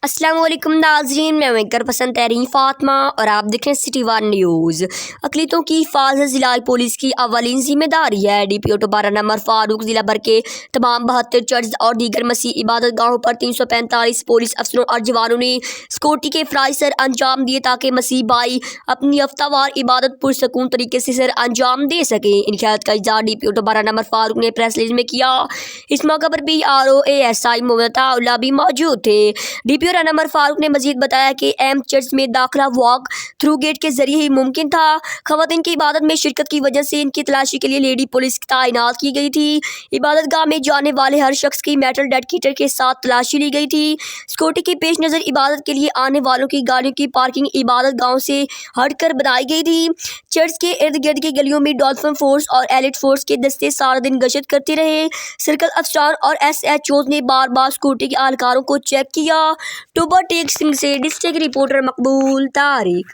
अस्सलाम वालेकुम नाज़रीन, मैं मेकर पसंद तहरीन फ़ातिमा और आप देख रहे हैं सिटी वन न्यूज़। अक़लियतों की हिफाज़त ज़िला पुलिस की अवलीन ज़िम्मेदारी है। DPO 12 नंबर फ़ारूक ज़िला भर के तमाम 72 चर्च और दीगर मसीह इबादत गाहों पर 345 पुलिस अफसरों और जवानों ने सिक्योरिटी के फ़राइज़ सर अंजाम दिए ताकि मसीह भाई अपनी हफ्तावार इबादत पुरसकून तरीके से सर अंजाम दे सकें। इन क़यादत का इज़हार DPO 12 नंबर फ़ारूक ने प्रेस रिलीज़ में किया। इस मौके पर PRO ASI मोहम्मद भी मौजूद थे। DPO नंबर फ़ारूक ने मजीद बताया कि एम चर्च में दाखिला वॉक थ्रू गेट के जरिए ही मुमकिन था। ख़वातीन की इबादत में शिरकत की वजह से इनकी तलाशी के लिए लेडी पुलिस तैनात की गई थी। इबादत गाह में जाने वाले हर शख्स की मेटल डिटेक्टर के साथ तलाशी ली गई थी। सिक्योरिटी के पेश नज़र इबादत के लिए आने वालों की गाड़ियों की पार्किंग इबादत गाहों से हटकर बनाई गई थी। चर्च के इर्द गिर्द की गलियों में डॉल्फिन फोर्स और एलिट फोर्स के दस्ते सारा दिन गश्त करते रहे। सर्कल अफसरान और SHOs ने बार बार सिक्योरिटी के एहलकारों को चेक किया। टोबा टेक सिंह से डिस्ट्रिक्ट रिपोर्टर मकबूल तारिक।